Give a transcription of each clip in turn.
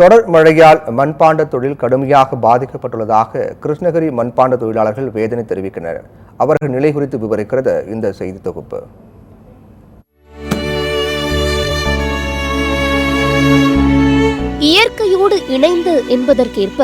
தொடர் மழையால் மண்பாண்ட தொழில் கடுமையாக பாதிக்கப்பட்டுள்ளதாக கிருஷ்ணகிரி மண்பாண்ட தொழிலாளர்கள் வேதனை தெரிவிக்கின்றனர். அவர்கள் நிலை குறித்து விவரிக்கிறது இந்த செய்தி தொகுப்பு. இயற்கையோடு இணைந்து என்பதற்கேற்ப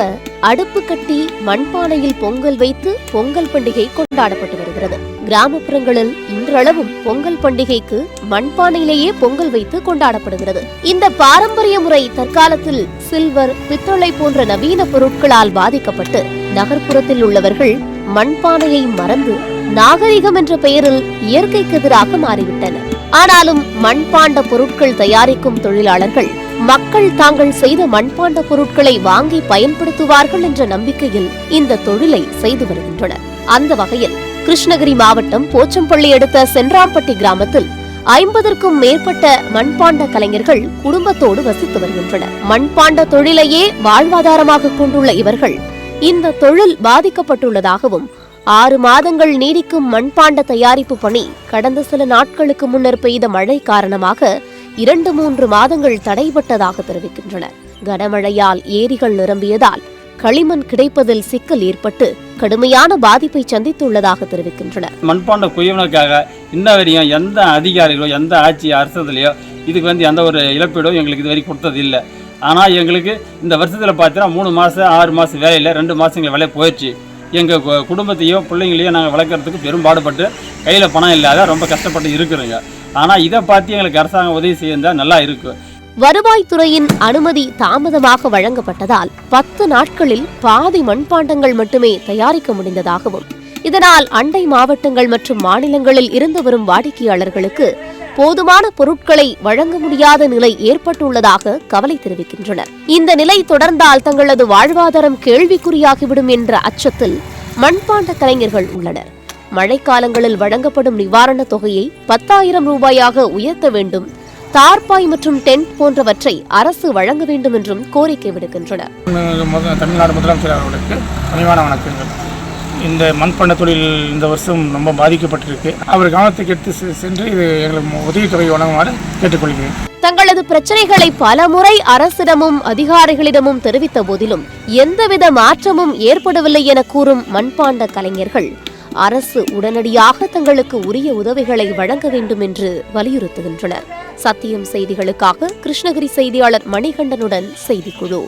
அடுப்பு கட்டி மண்பானையில் பொங்கல் வைத்து பொங்கல் பண்டிகை கொண்டாடப்பட்டு வருகிறது. கிராமப்புறங்களில் இன்றளவும் பொங்கல் பண்டிகைக்கு மண்பானையிலேயே பொங்கல் வைத்து கொண்டாடப்படுகிறது. இந்த பாரம்பரிய முறை தற்காலத்தில் சில்வர், பித்தளை போன்ற நவீன பொருட்களால் பாதிக்கப்பட்டு நகர்ப்புறத்தில் உள்ளவர்கள் மண்பானையை மறந்து நாகரிகம் என்ற பெயரில் இயற்கைக்கு எதிராக மாறிவிட்டனர். ஆனாலும் மண்பாண்ட பொருட்கள் தயாரிக்கும் தொழிலாளர்கள் மக்கள் தாங்கள் செய்த மண்பாண்ட பொருட்களை வாங்கி பயன்படுத்துவார்கள் என்ற நம்பிக்கையில் இந்த தொழிலை செய்து வருகின்றனர். அந்த வகையில் கிருஷ்ணகிரி மாவட்டம் போச்சம்பள்ளி அடுத்த சென்றாம்பட்டி கிராமத்தில் 50க்கும் மேற்பட்ட மண்பாண்ட கலைஞர்கள் குடும்பத்தோடு வசித்து வருகின்றனர். மண்பாண்ட தொழிலையே வாழ்வாதாரமாக கொண்டுள்ள இவர்கள் இந்த தொழில் பாதிக்கப்பட்டுள்ளதாகவும் 6 மாதங்கள் நீடிக்கும் மண்பாண்ட தயாரிப்பு பணி கடந்த சில நாட்களுக்கு முன்னர் பெய்த மழை காரணமாக 2-3 மாதங்கள் தடைபட்டதாக தெரிவிக்கின்றனர். கனமழையால் ஏரிகள் நிரம்பியதால் களிமண் கிடைப்பதில் சிக்கல் ஏற்பட்டு கடுமையான பாதிப்பை சந்தித்துள்ளதாக தெரிவிக்கின்றனர். மண்பாண்ட குயவனுக்காக இன்ன வரையும் எந்த அதிகாரிகளோ எந்த ஆட்சி அரசுலையோ இதுக்கு எந்த ஒரு இழப்பீடோ எங்களுக்கு இதுவரை கொடுத்தது இல்லை. ஆனால் எங்களுக்கு இந்த வருஷத்தில் பார்த்தீங்கன்னா 3 மாதம் 6 மாதம் வேலையில் 2 மாதங்கள் வேலை போயிடுச்சு. எங்கள் குடும்பத்தையும் பிள்ளைங்களையும் நாங்கள் வளர்க்குறதுக்கு பெரும்பாடுபட்டு கையில் பணம் இல்லாத ரொம்ப கஷ்டப்பட்டு இருக்கிறோங்க. ஆனால் இதை பார்த்து எங்களுக்கு அரசாங்கம் உதவி செய்தால் நல்லா இருக்கு. வருவாய்த்துறையின் அனுமதி தாமதமாக வழங்கப்பட்டதால் 10 நாட்களில் பாதி மண்பாண்டங்கள் மட்டுமே தயாரிக்க முடிந்ததாகவும் இதனால் அண்டை மாவட்டங்கள் மற்றும் மாநிலங்களில் இருந்து வரும் வாடிக்கையாளர்களுக்கு போதுமான பொருட்களை வழங்க முடியாத நிலை ஏற்பட்டுள்ளதாக கவலை தெரிவிக்கின்றனர். இந்த நிலை தொடர்ந்தால் தங்களது வாழ்வாதாரம் கேள்விக்குறியாகிவிடும் என்ற அச்சத்தில் மண்பாண்ட கலைஞர்கள் உள்ளனர். மழைக்காலங்களில் வழங்கப்படும் நிவாரணத் தொகையை 10,000 ரூபாயாக உயர்த்த வேண்டும், தார்பாய் மற்றும் டென்ட் போன்றவற்றை அரசு வழங்க வேண்டும் என்றும் கோரிக்கை விடுக்கின்றனர். தமிழ்நாடு முதலமைச்சர் அவர்களுக்கு பணிவான வணக்கங்கள். இந்த மண்பாண்ட தொழில் இந்த வருஷம் ரொம்ப பாதிக்கப்பட்டிருக்கு. அவர் கவனத்துக்கு எடுத்து சென்று இது எங்களுக்கு உதவித்தொகை வழங்குமாறு கேட்டுக்கொள்கிறேன். தங்களது பிரச்சனைகளை பலமுறை அரசிடமும் அதிகாரிகளிடமும் தெரிவித்த போதிலும் எந்தவித மாற்றமும் ஏற்படவில்லை என கூறும் மண்பாண்ட கலைஞர்கள் அரசு உடனடியாக தங்களுக்கு உரிய உதவிகளை வழங்க வேண்டும் என்று வலியுறுத்துகின்றனர். சத்தியம் செய்திகளுக்காக கிருஷ்ணகிரி செய்தியாளர் மணிகண்டனுடன் செய்திக்குழு.